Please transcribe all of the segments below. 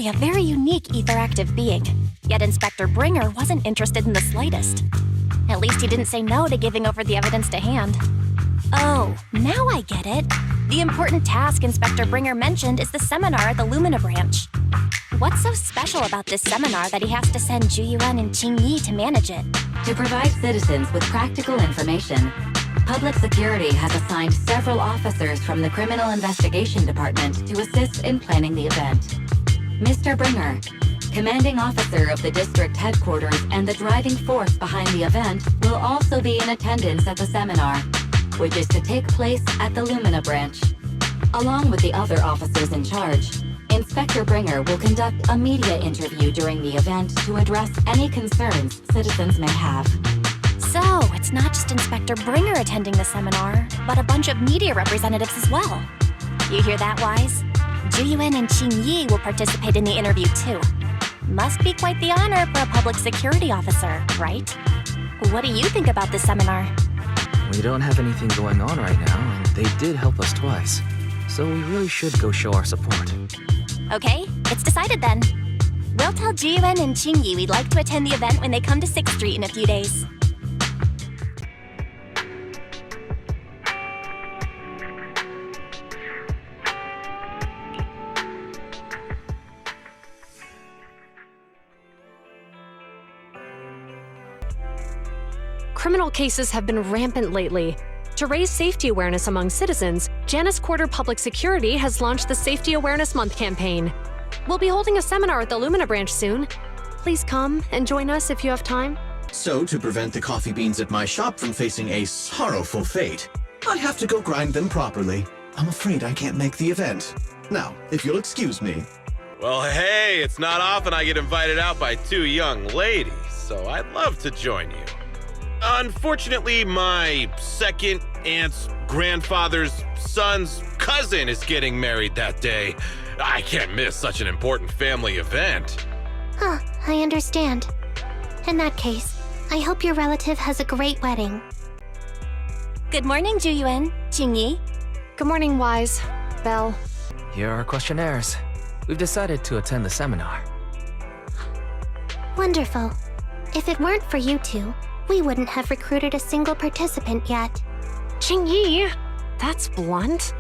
truly a very unique etheractive being. Yet Inspector Bringer wasn't interested in the slightest. At least he didn't say no to giving over the evidence to hand. Oh, now I get it. The important task Inspector Bringer mentioned is the seminar at the Lumina branch. What's so special about this seminar that he has to send Juyuan and Qingyi to manage it? To provide citizens with practical information, Public Security has assigned several officers from the Criminal Investigation Department to assist in planning the event. Mr. Bringer, commanding officer of the district headquarters and the driving force behind the event, will also be in attendance at the seminar, which is to take place at the Lumina branch. Along with the other officers in charge, Inspector Bringer will conduct a media interview during the event to address any concerns citizens may have. So, it's not just Inspector Bringer attending the seminar, but a bunch of media representatives as well. You hear that, Wise? Juyuan and Qingyi will participate in the interview too. Must be quite the honor for a public security officer, right? What do you think about this seminar? We don't have anything going on right now, and they did help us twice. So we really should go show our support. Okay, it's decided then. We'll tell Juyuan and Qingyi we'd like to attend the event when they come to 6th Street in a few days. Criminal cases have been rampant lately. To raise safety awareness among citizens, Janus Quarter Public Security has launched the Safety Awareness Month campaign. We'll be holding a seminar at the Lumina branch soon. Please come and join us if you have time. So, to prevent the coffee beans at my shop from facing a sorrowful fate, I have to go grind them properly. I'm afraid I can't make the event. Now, if you'll excuse me. Well, hey, it's not often I get invited out by two young ladies, so I'd love to join you. Unfortunately, my second aunt's grandfather's son's cousin is getting married that day. I can't miss such an important family event. Huh, I understand. In that case, I hope your relative has a great wedding. Good morning, Juyuan, Qingyi. Good morning, Wise. Belle. Here are our questionnaires. We've decided to attend the seminar. Wonderful. If it weren't for you two, we wouldn't have recruited a single participant yet. Qingyi! That's blunt.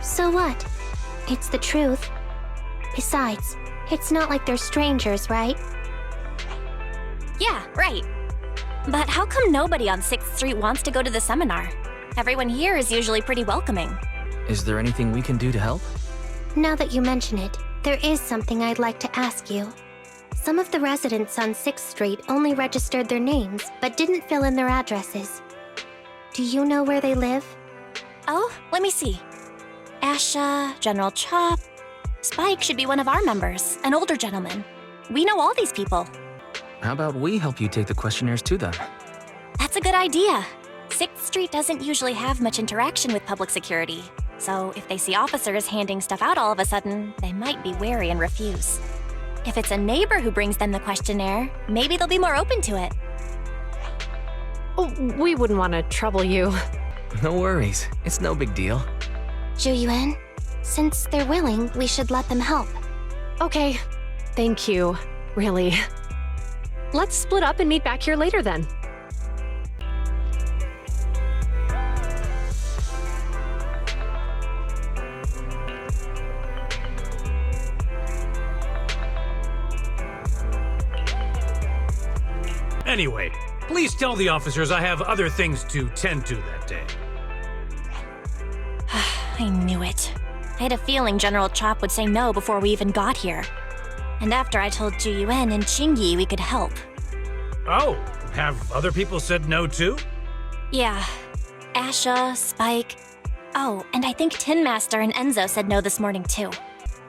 So what? It's the truth. Besides, it's not like they're strangers, right? Yeah, right. But how come nobody on 6th Street wants to go to the seminar? Everyone here is usually pretty welcoming. Is there anything we can do to help? Now that you mention it, there is something I'd like to ask you. Some of the residents on 6th Street only registered their names, but didn't fill in their addresses. Do you know where they live? Oh, let me see. Asha, General Chop. Spike should be one of our members, an older gentleman. We know all these people. How about we help you take the questionnaires to them? That's a good idea. 6th Street doesn't usually have much interaction with public security, so if they see officers handing stuff out all of a sudden, they might be wary and refuse. If it's a neighbor who brings them the questionnaire, maybe they'll be more open to it. Oh, we wouldn't want to trouble you. No worries. It's no big deal. Juyuan, since they're willing, we should let them help. Okay. Thank you. Really. Let's split up and meet back here later then. Anyway, please tell the officers I have other things to tend to that day. I knew it. I had a feeling General Chop would say no before we even got here. And after I told Juyuan and Qingyi we could help. Oh, have other people said no too? Yeah. Asha, Spike. Oh, and I think Tin Master and Enzo said no this morning too.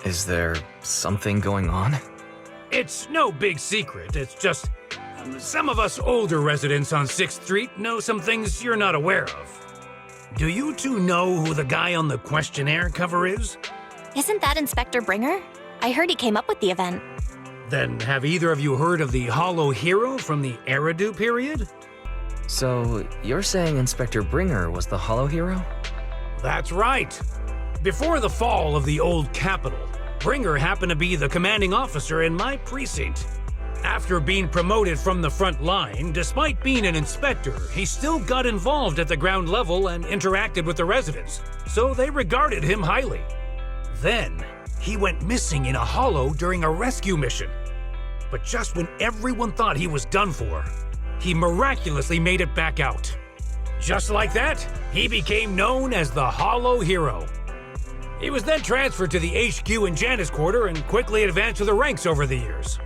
Is there something going on? It's no big secret. It's just some of us older residents on 6th Street know some things you're not aware of. Do you two know who the guy on the questionnaire cover is? Isn't that Inspector Bringer? I heard he came up with the event. Then have either of you heard of the Hollow Hero from the Eridu period? So, you're saying Inspector Bringer was the Hollow Hero? That's right. Before the fall of the old capital, Bringer happened to be the commanding officer in my precinct. After being promoted from the front line, despite being an inspector, he still got involved at the ground level and interacted with the residents, so they regarded him highly. Then, he went missing in a hollow during a rescue mission. But just when everyone thought he was done for, he miraculously made it back out. Just like that, he became known as the Hollow Hero. He was then transferred to the HQ in Janus Quarter and quickly advanced to the ranks over the years.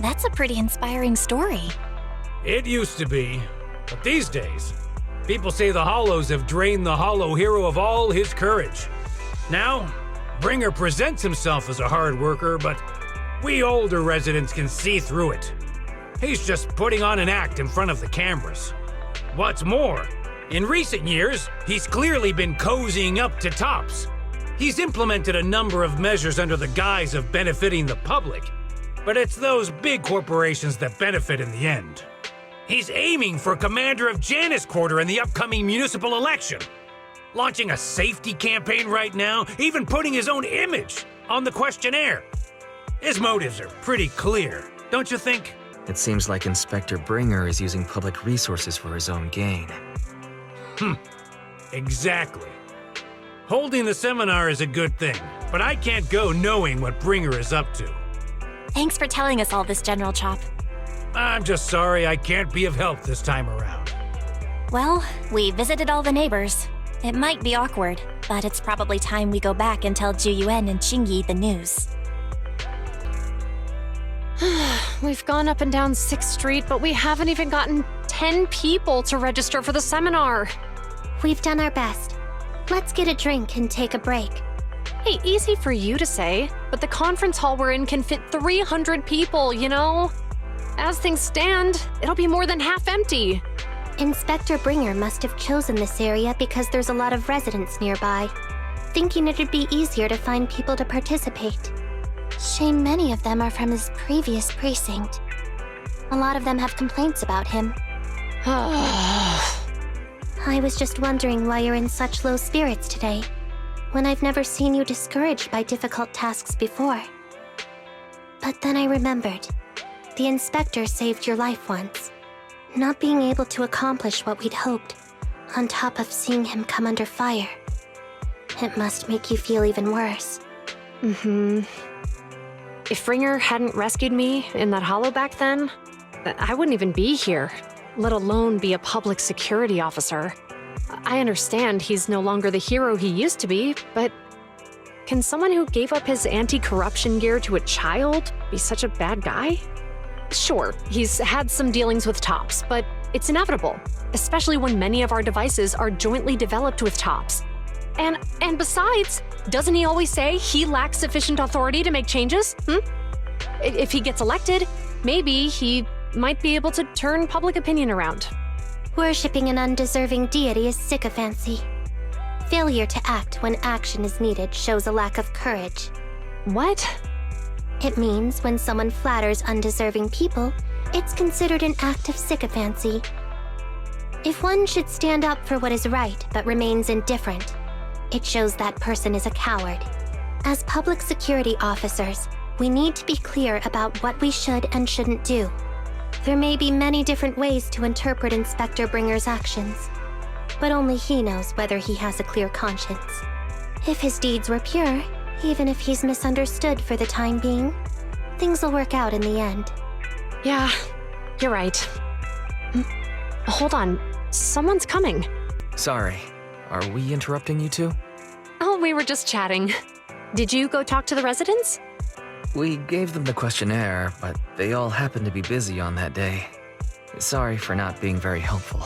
That's a pretty inspiring story. It used to be, but these days, people say the Hollows have drained the Hollow Hero of all his courage. Now, Bringer presents himself as a hard worker, but we older residents can see through it. He's just putting on an act in front of the cameras. What's more, in recent years, he's clearly been cozying up to Tops. He's implemented a number of measures under the guise of benefiting the public, but it's those big corporations that benefit in the end. He's aiming for commander of Janus Quarter in the upcoming municipal election, launching a safety campaign right now, even putting his own image on the questionnaire. His motives are pretty clear, don't you think? It seems like Inspector Bringer is using public resources for his own gain. Exactly. Holding the seminar is a good thing, but I can't go knowing what Bringer is up to. Thanks for telling us all this, General Chop. I'm just sorry I can't be of help this time around. Well, we visited all the neighbors. It might be awkward, but it's probably time we go back and tell Juyuan and Qingyi the news. We've gone up and down 6th Street, but we haven't even gotten 10 people to register for the seminar. We've done our best. Let's get a drink and take a break. Hey, easy for you to say, but the conference hall we're in can fit 300 people, you know? As things stand, it'll be more than half empty. Inspector Bringer must have chosen this area because there's a lot of residents nearby, thinking it'd be easier to find people to participate. Shame many of them are from his previous precinct. A lot of them have complaints about him. I was just wondering why you're in such low spirits today, when I've never seen you discouraged by difficult tasks before. But then I remembered. The inspector saved your life once. Not being able to accomplish what we'd hoped, on top of seeing him come under fire. It must make you feel even worse. If Bringer hadn't rescued me in that hollow back then, I wouldn't even be here, let alone be a public security officer. I understand he's no longer the hero he used to be, but can someone who gave up his anti-corruption gear to a child be such a bad guy? Sure, he's had some dealings with Tops, but it's inevitable, especially when many of our devices are jointly developed with Tops. And besides, doesn't he always say he lacks sufficient authority to make changes? If he gets elected, maybe he might be able to turn public opinion around. Worshipping an undeserving deity is sycophancy. Failure to act when action is needed shows a lack of courage. What? It means when someone flatters undeserving people, it's considered an act of sycophancy. If one should stand up for what is right but remains indifferent, it shows that person is a coward. As public security officers, we need to be clear about what we should and shouldn't do. There may be many different ways to interpret Inspector Bringer's actions, but only he knows whether he has a clear conscience. If his deeds were pure, even if he's misunderstood for the time being, things will work out in the end. Yeah, you're right. Hold on, someone's coming. Sorry, are we interrupting you two? Oh, we were just chatting. Did you go talk to the residents? We gave them the questionnaire, but they all happened to be busy on that day. Sorry for not being very helpful.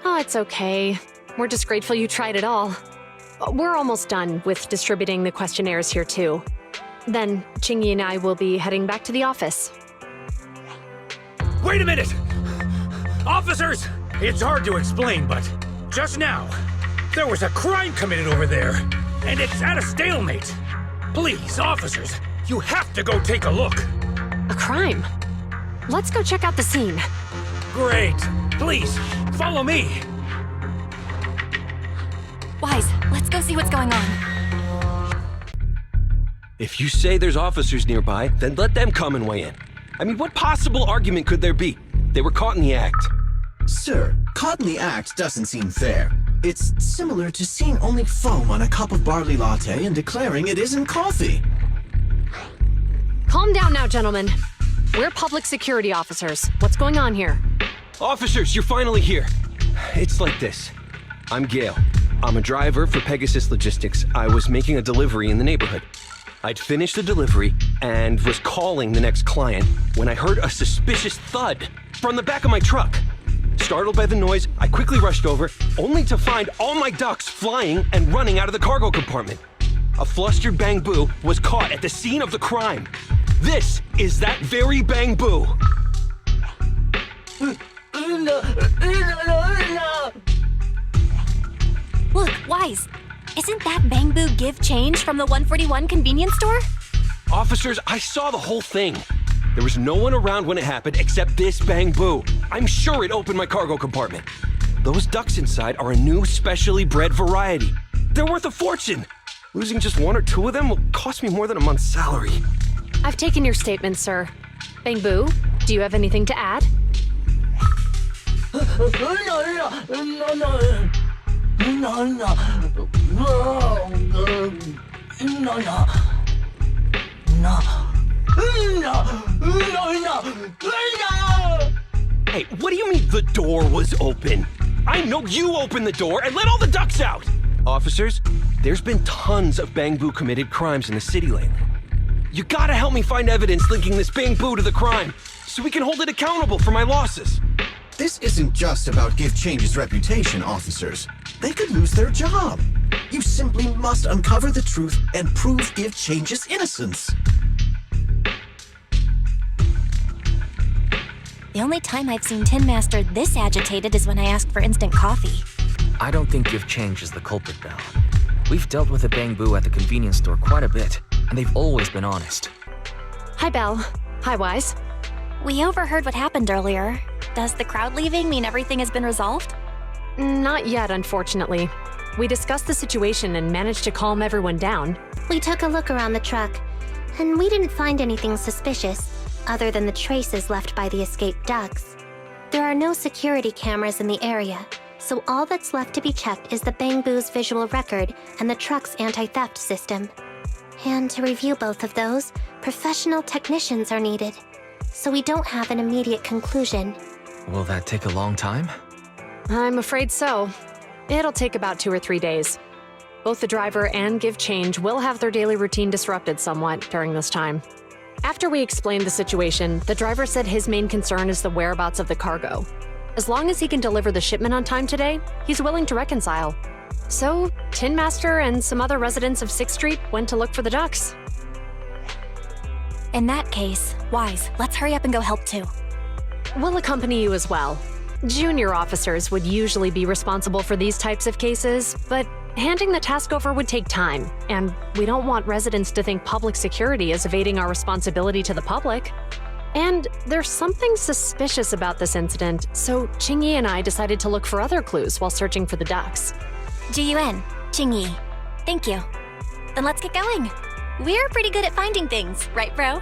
Oh, it's okay. We're just grateful you tried it all. We're almost done with distributing the questionnaires here too. Then, Qingyi and I will be heading back to the office. Wait a minute! Officers! It's hard to explain, but just now, there was a crime committed over there, and it's at a stalemate. Please, officers, you have to go take a look. A crime? Let's go check out the scene. Great. Please, follow me. Wise, let's go see what's going on. If you say there's officers nearby, then let them come and weigh in. I mean, what possible argument could there be? They were caught in the act. Sir, caught in the act doesn't seem fair. It's similar to seeing only foam on a cup of barley latte and declaring it isn't coffee. Calm down now, gentlemen. We're public security officers. What's going on here? Officers, you're finally here. It's like this. I'm Gale. I'm a driver for Pegasus Logistics. I was making a delivery in the neighborhood. I'd finished the delivery and was calling the next client when I heard a suspicious thud from the back of my truck. Startled by the noise, I quickly rushed over, only to find all my ducks flying and running out of the cargo compartment. A flustered Bang Boo was caught at the scene of the crime. This is that very Bang Boo. Look, Wise. Isn't that Bang Boo Give Change from the 141 convenience store? Officers, I saw the whole thing. There was no one around when it happened except this Bang Boo. I'm sure it opened my cargo compartment. Those ducks inside are a new specially bred variety. They're worth a fortune. Losing just one or two of them will cost me more than a month's salary. I've taken your statement, sir. Bang Boo, do you have anything to add? Hey, what do you mean the door was open? I know you opened the door and let all the ducks out! Officers, there's been tons of Bang Boo committed crimes in the city lately. You gotta help me find evidence linking this Bang Boo to the crime, so we can hold it accountable for my losses. This isn't just about Give Change's reputation, officers. They could lose their job. You simply must uncover the truth and prove Give Change's innocence. The only time I've seen Tin Master this agitated is when I asked for instant coffee. I don't think Give Change is the culprit, Belle. We've dealt with a Bang Boo at the convenience store quite a bit, and they've always been honest. Hi, Belle. Hi, Wise. We overheard what happened earlier. Does the crowd leaving mean everything has been resolved? Not yet, unfortunately. We discussed the situation and managed to calm everyone down. We took a look around the truck, and we didn't find anything suspicious, other than the traces left by the escaped ducks. There are no security cameras in the area, so all that's left to be checked is the Bang Boo's visual record and the truck's anti-theft system. And to review both of those, professional technicians are needed, so we don't have an immediate conclusion. Will that take a long time? I'm afraid so. It'll take about 2 or 3 days. Both the driver and Give Change will have their daily routine disrupted somewhat during this time. After we explained the situation, the driver said his main concern is the whereabouts of the cargo. As long as he can deliver the shipment on time today, he's willing to reconcile. So, Tin Master and some other residents of 6th Street went to look for the ducks. In that case, Wise, let's hurry up and go help too. We'll accompany you as well. Junior officers would usually be responsible for these types of cases, but handing the task over would take time, and we don't want residents to think public security is evading our responsibility to the public. And there's something suspicious about this incident, so Qingyi and I decided to look for other clues while searching for the ducks. G-U-N, Qingyi. Thank you. Then let's get going. We're pretty good at finding things, right, bro?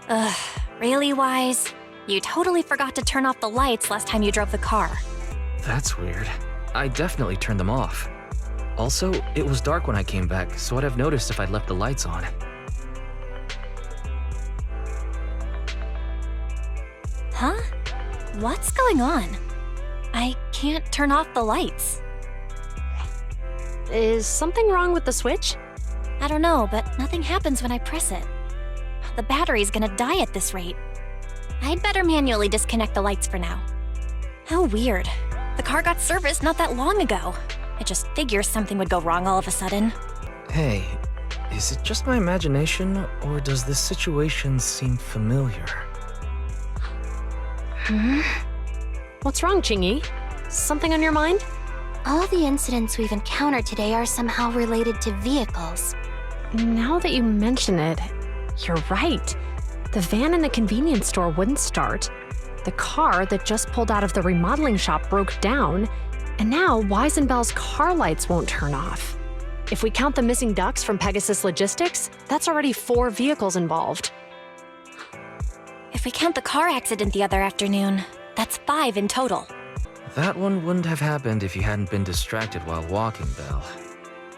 Ugh, really, Wise? You totally forgot to turn off the lights last time you drove the car. That's weird. I definitely turned them off. Also, it was dark when I came back, so I'd have noticed if I'd left the lights on. Huh? What's going on? I can't turn off the lights. Is something wrong with the switch? I don't know, but nothing happens when I press it. The battery's gonna die at this rate. I'd better manually disconnect the lights for now. How weird. The car got serviced not that long ago. I just figured something would go wrong all of a sudden. Hey, is it just my imagination, or does this situation seem familiar? What's wrong, Chingy? Something on your mind? All the incidents we've encountered today are somehow related to vehicles. Now that you mention it, you're right. The van in the convenience store wouldn't start. The car that just pulled out of the remodeling shop broke down. And now Wise and Bell's car lights won't turn off. If we count the missing ducks from Pegasus Logistics, that's already 4 vehicles involved. If we count the car accident the other afternoon, that's 5 in total. That one wouldn't have happened if you hadn't been distracted while walking, Belle.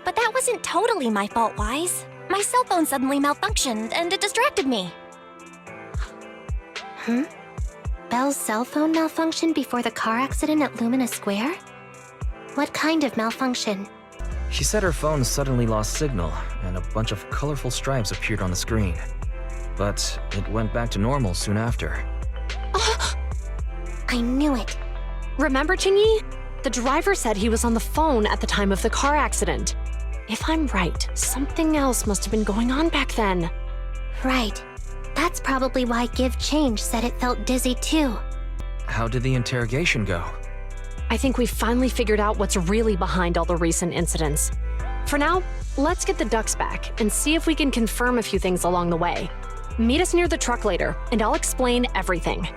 But that wasn't totally my fault, Wise. My cell phone suddenly malfunctioned, and it distracted me. Belle's cell phone malfunctioned before the car accident at Lumina Square? What kind of malfunction? She said her phone suddenly lost signal, and a bunch of colorful stripes appeared on the screen. But it went back to normal soon after. I knew it. Remember, Chingy? The driver said he was on the phone at the time of the car accident. If I'm right, something else must have been going on back then. Right. That's probably why Give Change said it felt dizzy too. How did the interrogation go? I think we've finally figured out what's really behind all the recent incidents. For now, let's get the ducks back and see if we can confirm a few things along the way. Meet us near the truck later, and I'll explain everything.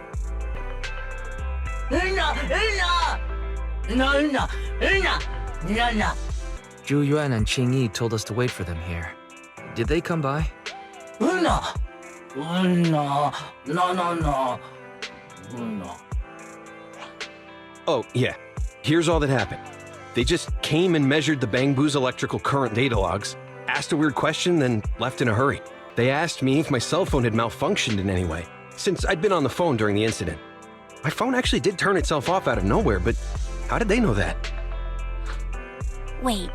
Zhu Yuan and Qing Yi told us to wait for them here. Did they come by? Oh, yeah. Here's all that happened. They just came and measured the Bangbu's electrical current data logs, asked a weird question, then left in a hurry. They asked me if my cell phone had malfunctioned in any way, since I'd been on the phone during the incident. My phone actually did turn itself off out of nowhere, but how did they know that? Wait,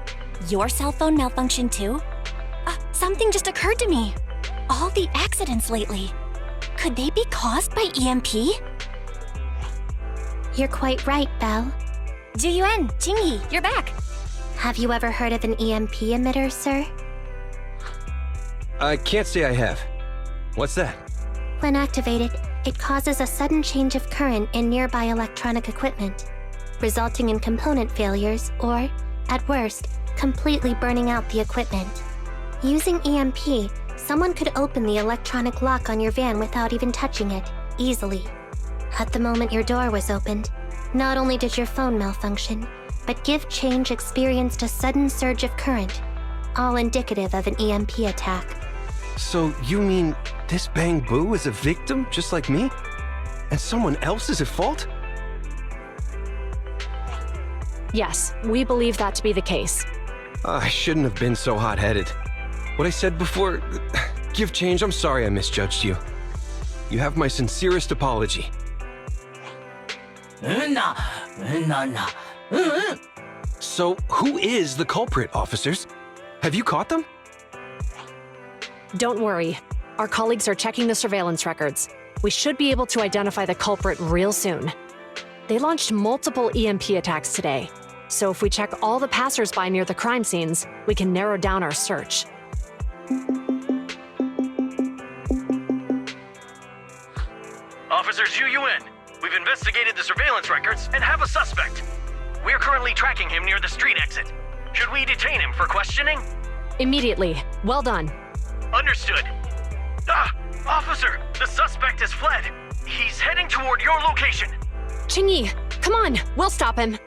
your cell phone malfunctioned too? Something just occurred to me. All the accidents lately, could they be caused by EMP? You're quite right, Belle. Jiyuan, Jingyi, you're back. Have you ever heard of an EMP emitter, sir? I can't say I have. What's that? When activated, it causes a sudden change of current in nearby electronic equipment, resulting in component failures or, at worst, completely burning out the equipment. Using EMP, Someone could open the electronic lock on your van without even touching it, easily. At the moment your door was opened, not only did your phone malfunction, but Give Change experienced a sudden surge of current, all indicative of an EMP attack. So you mean this Bang Boo is a victim just like me? And someone else is at fault? Yes, we believe that to be the case. I shouldn't have been so hot-headed. What I said before... Give Change, I'm sorry I misjudged you. You have my sincerest apology. So, who is the culprit, officers? Have you caught them? Don't worry. Our colleagues are checking the surveillance records. We should be able to identify the culprit real soon. They launched multiple EMP attacks today, so if we check all the passers-by near the crime scenes, we can narrow down our search. Officer Zhu Yuan, we've investigated the surveillance records and have a suspect. We are currently tracking him near the street exit. Should we detain him for questioning? Immediately. Well done. Understood. Officer, the suspect has fled. He's heading toward your location. Qingyi, come on, we'll stop him.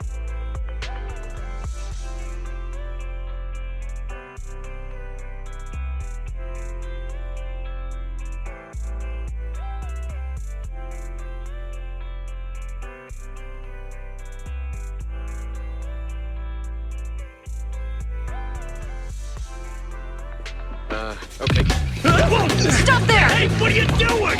Okay. Stop there! Hey, what are you doing?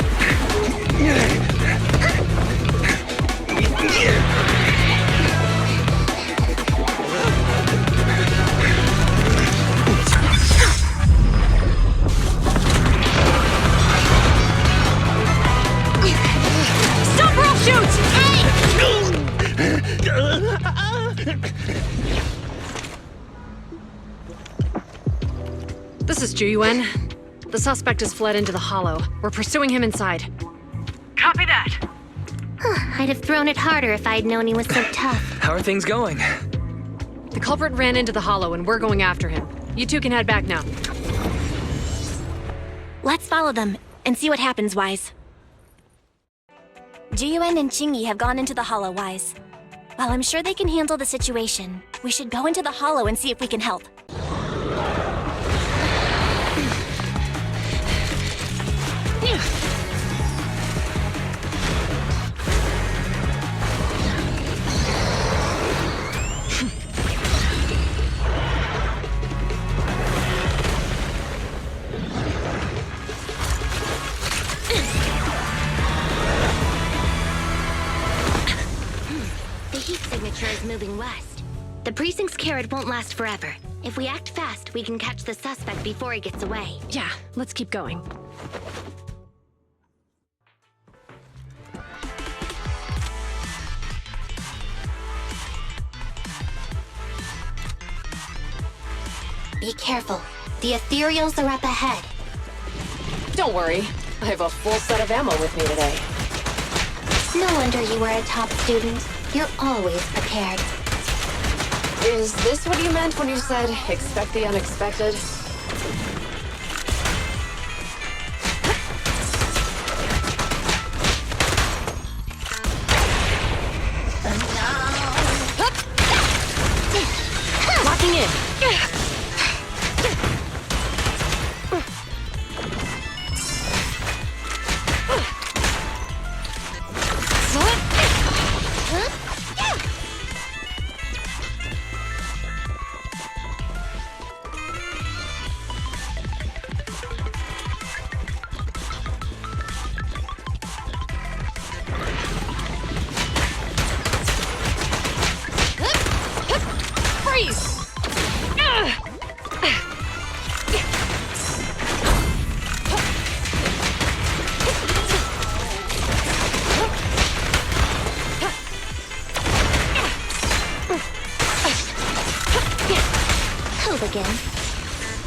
Stop or I'll shoot! This is Zhu Yuan. The suspect has fled into the hollow. We're pursuing him inside. Copy that. I'd have thrown it harder if I'd known he was so tough. How are things going? The culprit ran into the hollow and we're going after him. You two can head back now. Let's follow them and see what happens, Wise. Jiyuan and Qingyi have gone into the hollow, Wise. While I'm sure they can handle the situation, we should go into the hollow and see if we can help. The heat signature is moving west. The precinct's carrot won't last forever. If we act fast, we can catch the suspect before he gets away. Yeah, let's keep going. Be careful. The ethereals are up ahead. Don't worry. I have a full set of ammo with me today. No wonder you were a top student. You're always prepared. Is this what you meant when you said, expect the unexpected? Locking in. Again.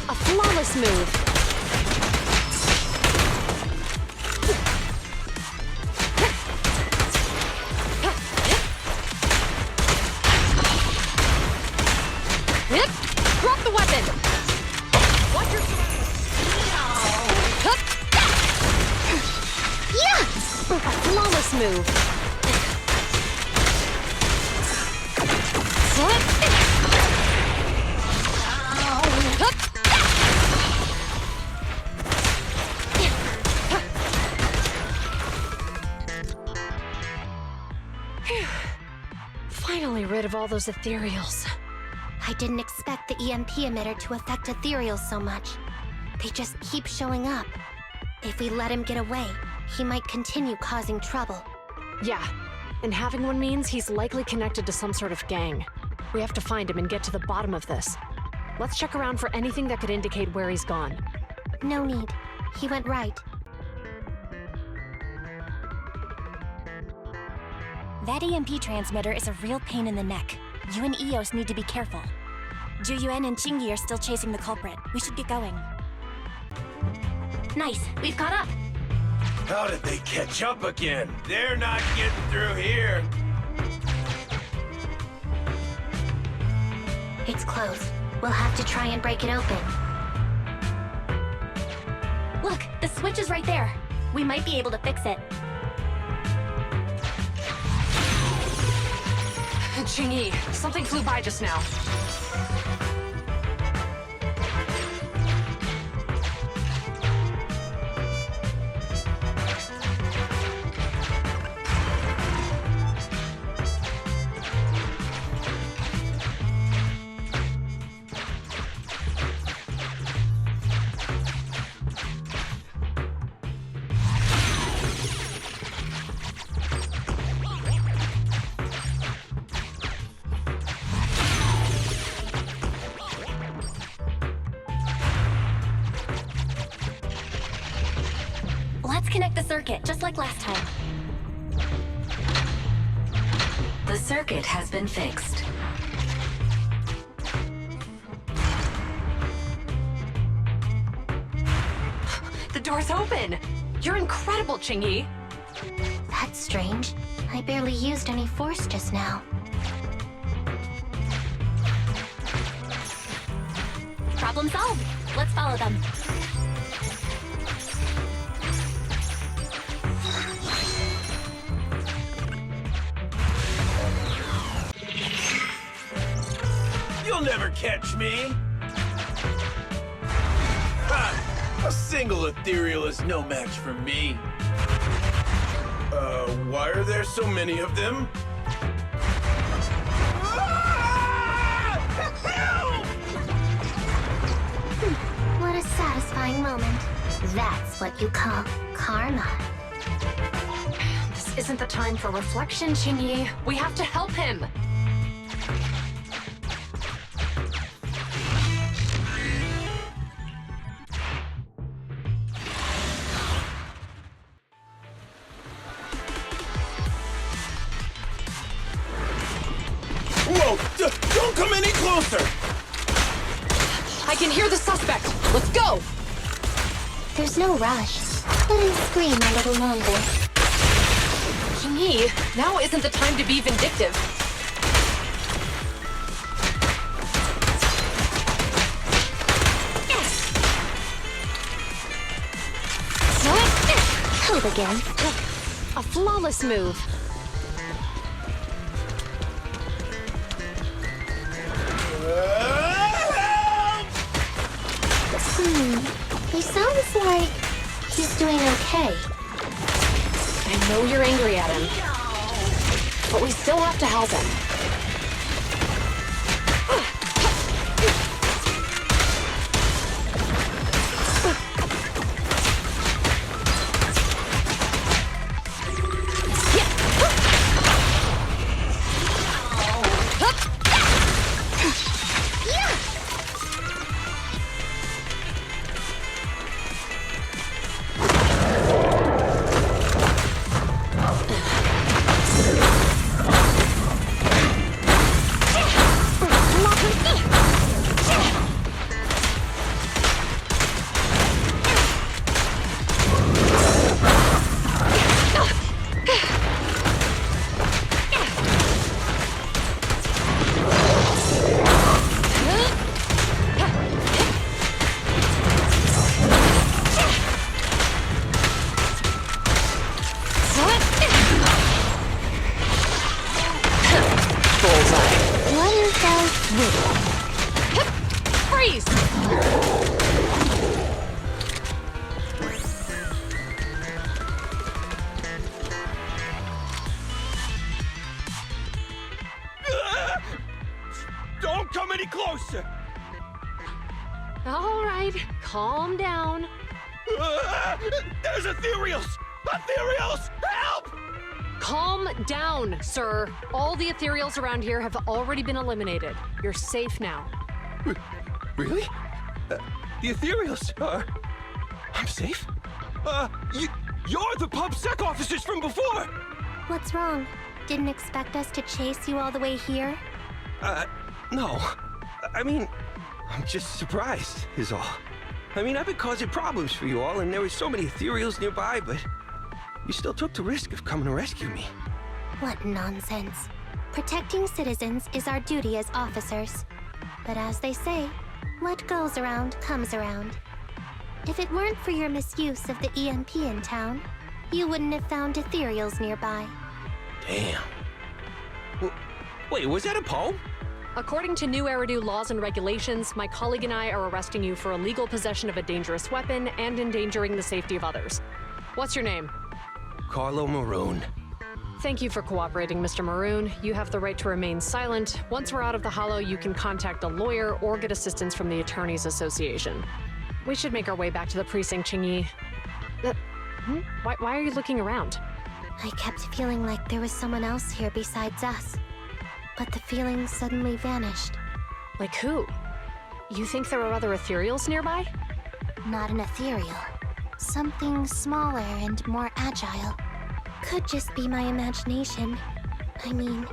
A flawless move. Drop the weapon. Watch your... flawless move. Finally rid of all those ethereals. I didn't expect the EMP emitter to affect ethereals so much. They just keep showing up. If we let him get away, he might continue causing trouble. Yeah, and having one means he's likely connected to some sort of gang. We have to find him and get to the bottom of this. Let's check around for anything that could indicate where he's gone. No need. He went right. That EMP transmitter is a real pain in the neck. You and Eos need to be careful. Juyuan and Chingy are still chasing the culprit. We should get going. Nice, we've caught up. How did they catch up again? They're not getting through here. It's closed. We'll have to try and break it open. Look, the switch is right there. We might be able to fix it. Chingy, something flew by just now. Let's connect the circuit, just like last time. The circuit has been fixed. The door's open! You're incredible, Chingy! That's strange. I barely used any force just now. Problem solved. Let's follow them. You'll never catch me! Ha! A single ethereal is no match for me. Why are there so many of them? What a satisfying moment. That's what you call karma. This isn't the time for reflection, Chingy. We have to help him! Whoa! Don't come any closer! I can hear the suspect! Let's go! There's no rush. Let him scream a little longer. Chingy, now isn't the time to be vindictive. Help again. A flawless move. He sounds like he's doing okay. I know you're angry at him, but we still have to help him. closer! All right, calm down. There's ethereals! Ethereals! Help! Calm down, sir. All the ethereals around here have already been eliminated. You're safe now. Really? The ethereals are... I'm safe? You're the PUBSEC officers from before! What's wrong? Didn't expect us to chase you all the way here? No. I mean, I'm just surprised, is all. I mean, I've been causing problems for you all, and there were so many ethereals nearby, but you still took the risk of coming to rescue me. What nonsense. Protecting citizens is our duty as officers. But as they say, what goes around comes around. If it weren't for your misuse of the EMP in town, you wouldn't have found ethereals nearby. Damn. Wait, was that a poem? According to New Eridu laws and regulations, my colleague and I are arresting you for illegal possession of a dangerous weapon and endangering the safety of others. What's your name? Carlo Maroon. Thank you for cooperating, Mr. Maroon. You have the right to remain silent. Once we're out of the hollow, you can contact a lawyer or get assistance from the Attorneys Association. We should make our way back to the precinct, Chingy. Why are you looking around? I kept feeling like there was someone else here besides us. But the feeling suddenly vanished. Like who? You think there are other ethereals nearby? Not an ethereal. Something smaller and more agile. Could just be my imagination. I mean,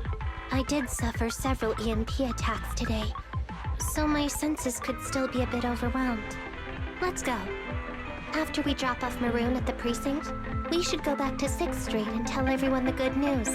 I did suffer several EMP attacks today, so my senses could still be a bit overwhelmed. Let's go. After we drop off Maroon at the precinct, we should go back to 6th Street and tell everyone the good news.